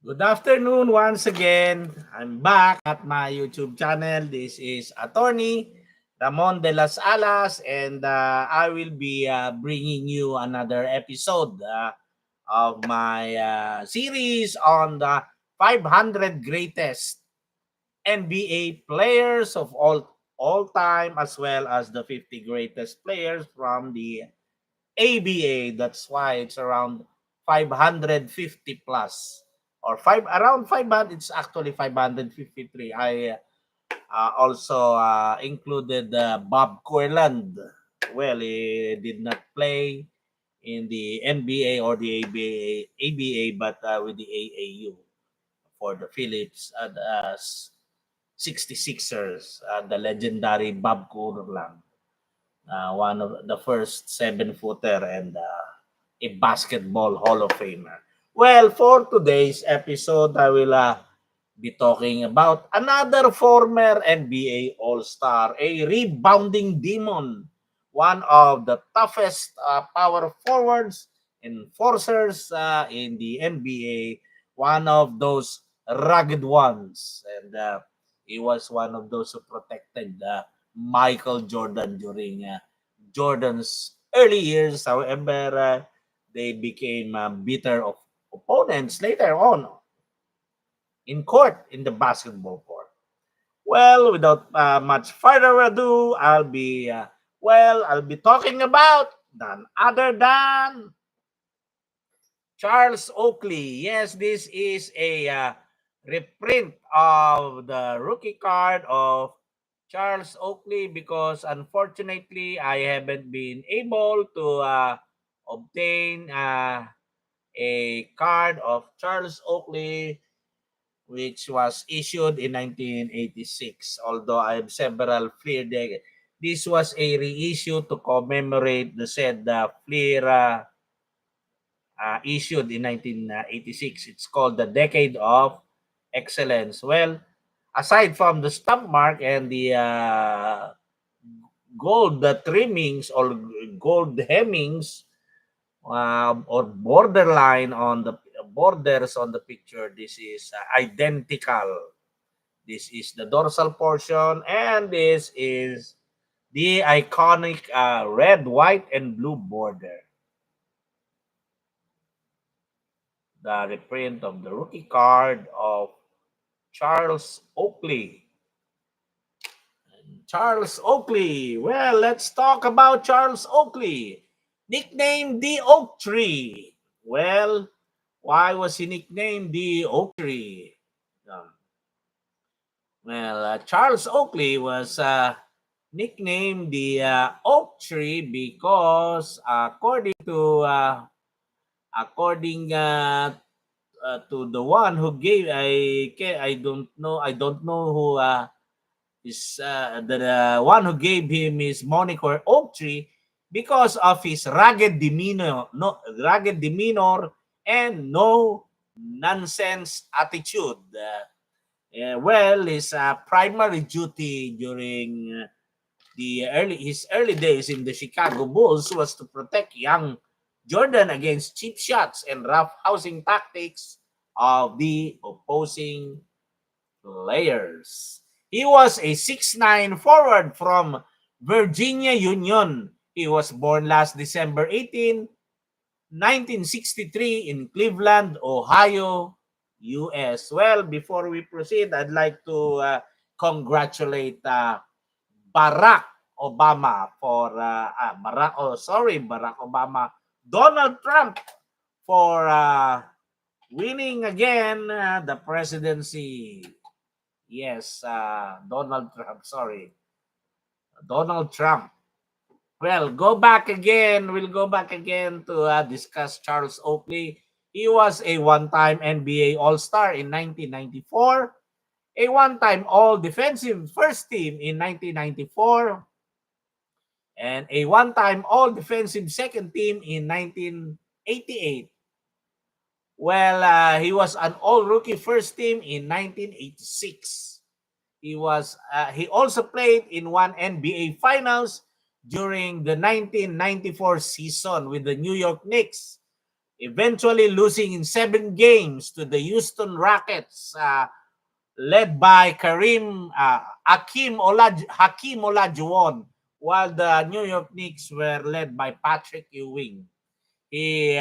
Good afternoon once again. I'm back at my YouTube channel. This is Attorney Ramon de las Alas, and I will be bringing you another episode of my series on the 500 greatest NBA players of all time, as well as the 50 greatest players from the ABA. That's why it's around 550 plus or five around 500. It's actually 553. I also included Bob Courland. Well, he did not play in the NBA or the ABA, but with the AAU for the Phillips 66ers, the legendary Bob Courland, one of the first 7-footer and a basketball Hall of Famer. Well, for today's episode, I will be talking about another former NBA All-Star, a rebounding demon, one of the toughest power forwards, enforcers in the NBA, one of those rugged ones. And he was one of those who protected Michael Jordan during Jordan's early years. However, they became bitter opponents later on in court, in the basketball court. Well, without much further ado, I'll be talking about none other than Charles Oakley. Yes, this is a reprint of the rookie card of Charles Oakley because unfortunately I haven't been able to obtain a card of Charles Oakley which was issued in 1986. Although I have several Fleer deck, this was a reissue to commemorate the said Fleer issued in 1986. It's called the Decade of Excellence. Well, aside from the stamp mark and the gold trimmings or gold hemmings or borderline on the borders on the picture, this is identical. This is the dorsal portion, and this is the iconic red, white, and blue border. The reprint of the rookie card of Charles Oakley. Charles Oakley. Well, let's talk about Charles Oakley. Nicknamed the Oak Tree. Well, why was he nicknamed the Oak Tree? Um, Charles Oakley was nicknamed the Oak Tree because according to the one who gave I don't know who is the one who gave him his moniker Oak Tree because of his rugged demeanor and no nonsense attitude. Well, his primary duty during his early days in the Chicago Bulls was to protect young Jordan against cheap shots and rough housing tactics of the opposing players. He was a 6'9" forward from Virginia Union. He was born last December 18, 1963 in Cleveland, Ohio, US. Well, before we proceed, I'd like to congratulate Barack Obama for Barack Obama, Donald Trump for winning again the presidency. Yes, Donald Trump. Sorry, Donald Trump. Well, we'll go back again to discuss Charles Oakley. He was a one-time NBA All-Star in 1994, a one-time All-Defensive First Team in 1994, and a one-time All-Defensive Second Team in 1988. Well, he was an All-Rookie First Team in 1986. He also played in one NBA Finals during the 1994 season with the New York Knicks. eventually losing in 7 games to the Houston Rockets, led by Hakeem Olajuwon, while the New York Knicks were led by Patrick Ewing. He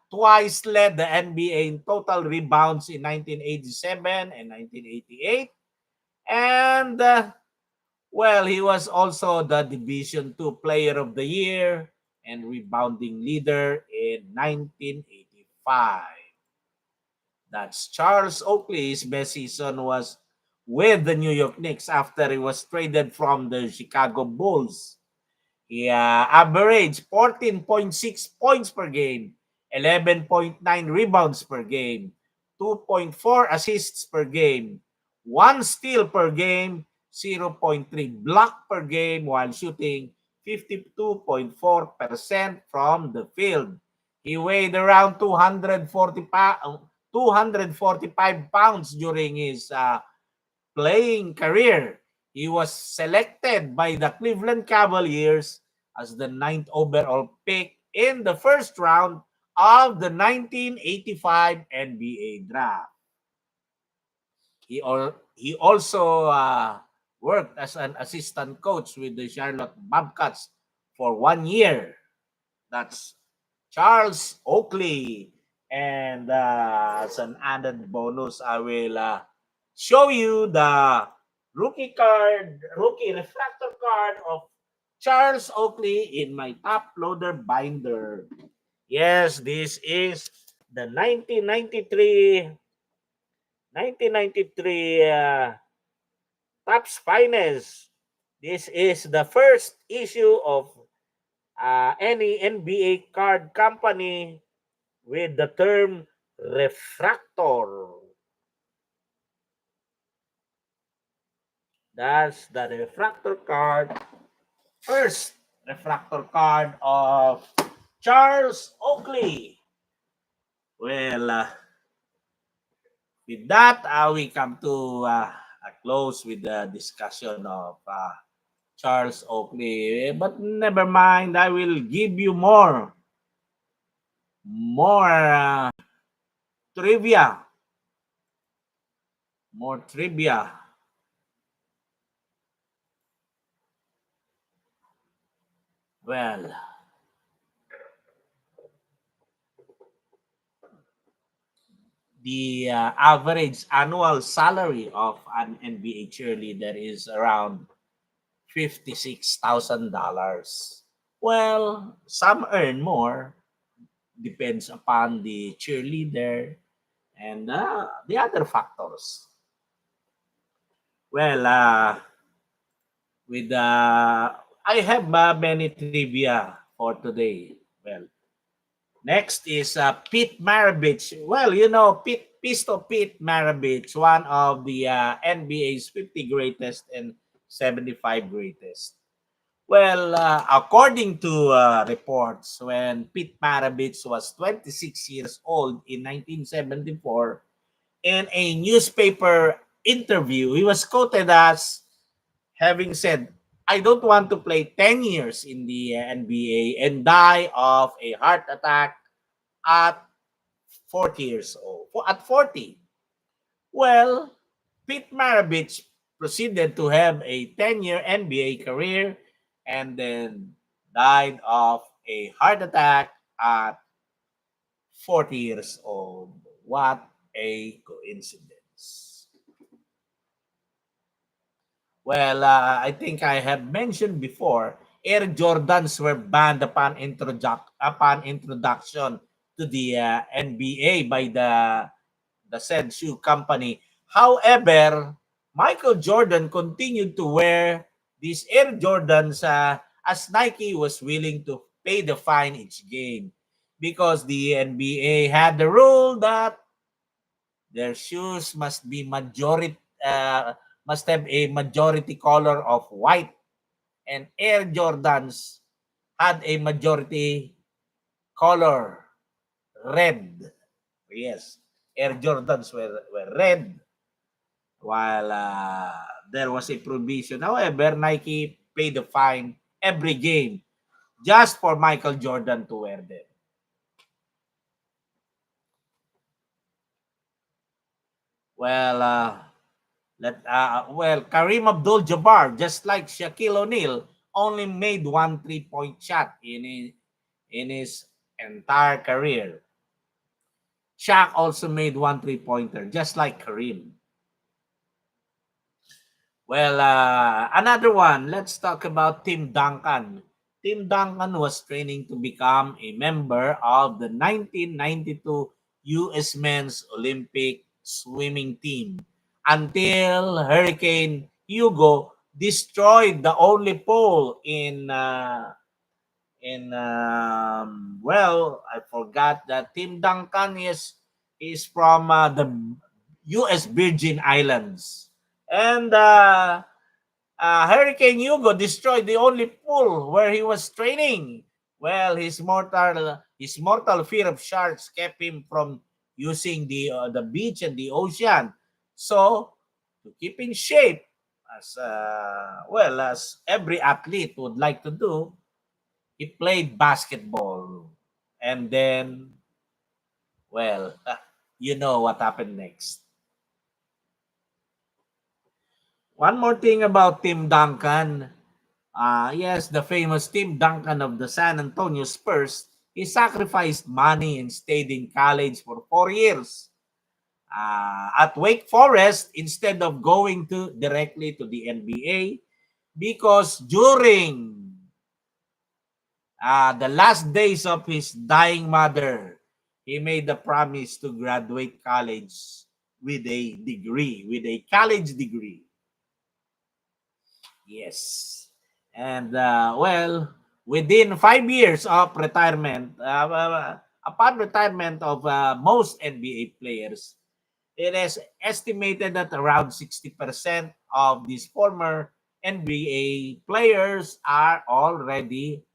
twice led the NBA in total rebounds in 1987 and 1988. And, well, he was also the Division II Player of the Year and rebounding leader in 1985. That's Charles Oakley. His best season was with the New York Knicks after he was traded from the Chicago Bulls. He averaged 14.6 points per game, 11.9 rebounds per game, 2.4 assists per game, 1 steal per game, 0.3 block per game while shooting 52.4% from the field. He weighed around 245 pounds during his playing career. He was selected by the Cleveland Cavaliers as the 9th overall pick in the first round of the 1985 NBA draft. He also worked as an assistant coach with the Charlotte Bobcats for 1 year. That's Charles Oakley. And as an added bonus, I will show you the rookie refractor card of Charles Oakley in my top loader binder. Yes, this is the 1993 Topps Finest. This is the first issue of any NBA card company with the term refractor. That's the refractor card. First refractor card of Charles Oakley. Well, with that, we come to a close with the discussion of Charles Oakley. But never mind, I will give you more trivia. More trivia. Well, the average annual salary of an NBA cheerleader is around $56,000. Well, some earn more, depends upon the cheerleader and the other factors. Well, with I have many trivia for today. Well, next is Pete Maravich. Well, you know Pete Maravich, one of the NBA's 50 greatest and 75 greatest. Well, according to reports, when Pete Maravich was 26 years old in 1974, in a newspaper interview, he was quoted as having said, "I don't want to play 10 years in the NBA and die of a heart attack at 40 years old." At 40. Well, Pete Maravich proceeded to have a 10-year NBA career and then died of a heart attack at 40 years old. What a coincidence. Well, I think I have mentioned before, Air Jordans were banned upon introduction to the NBA by the said shoe company. However, Michael Jordan continued to wear these Air Jordans as Nike was willing to pay the fine each game because the NBA had the rule that their shoes must have a majority color of white, and Air Jordans had a majority color red. Yes, Air Jordans were red, while there was a provision. However, Nike paid the fine every game just for Michael Jordan to wear them. Well, Kareem Abdul-Jabbar, just like Shaquille O'Neal, only made one three-point shot in his entire career. Shaq also made one three-pointer, just like Kareem. Well, another one. Let's talk about Tim Duncan. Tim Duncan was training to become a member of the 1992 U.S. Men's Olympic swimming team until Hurricane Hugo destroyed the only pole I forgot that Tim Duncan is from the U.S. Virgin Islands, and Hurricane Hugo destroyed the only pool where he was training. Well, his mortal fear of sharks kept him from using the beach and the ocean. So, to keep in shape, as every athlete would like to do, he played basketball. And then, well, you know what happened next. One more thing about Tim Duncan. Yes, the famous Tim Duncan of the San Antonio Spurs. He sacrificed money and stayed in college for 4 years at Wake Forest instead of going directly to the NBA because during the last days of his dying mother, he made the promise to graduate college with a college degree. Yes. And within 5 years of retirement, upon retirement of most NBA players, it is estimated that around 60% of these former NBA players are already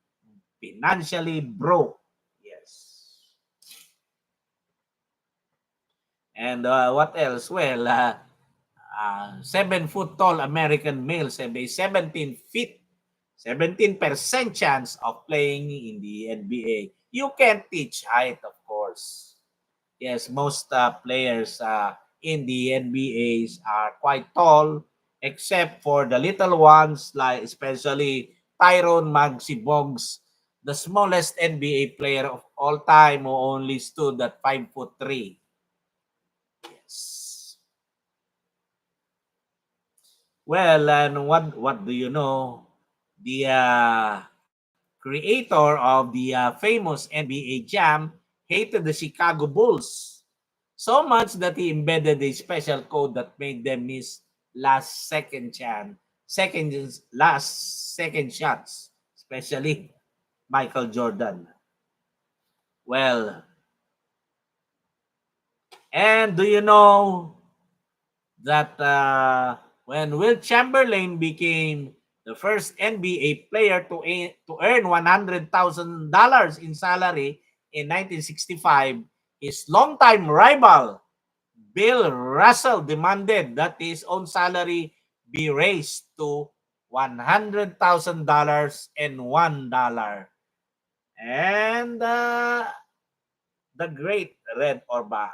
financially broke. Yes. And what else? Well, 7 foot tall American males have a 17% chance of playing in the NBA. You can't teach height, of course. Yes, most players in the NBAs are quite tall, except for the little ones, like especially Tyrone Maxey Boggs, the smallest NBA player of all time who only stood at 5'3". Yes. Well, and what do you know? The creator of the famous NBA Jam hated the Chicago Bulls so much that he embedded a special code that made them miss last second shots, especially Michael Jordan. Well, and do you know that when Will Chamberlain became the first NBA player to earn $100,000 in salary in 1965, his longtime rival Bill Russell demanded that his own salary be raised to $100,000 and $1. And the great Red Orba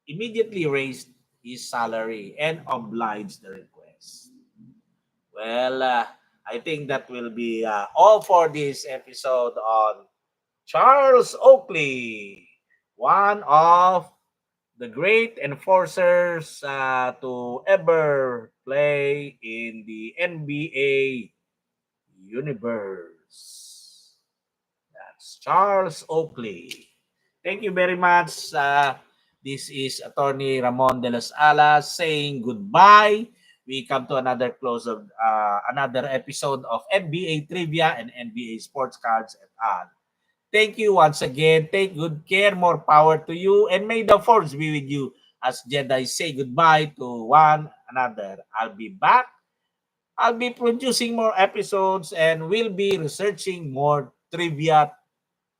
immediately raised his salary and obliged the request. Well, I think that will be all for this episode on Charles Oakley, one of the great enforcers to ever play in the NBA universe. That's Charles Oakley. Thank you very much. This is Attorney Ramon de las Alas saying goodbye. We come to another close of another episode of NBA Trivia and NBA Sports Cards et al. Thank you once again. Take good care. More power to you. And may the force be with you as Jedi say goodbye to one another. I'll be back. I'll be producing more episodes and will be researching more trivia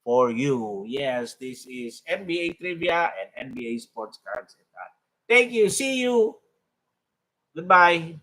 for you. Yes, this is NBA Trivia and NBA Sports Cards. Thank you. See you. Goodbye.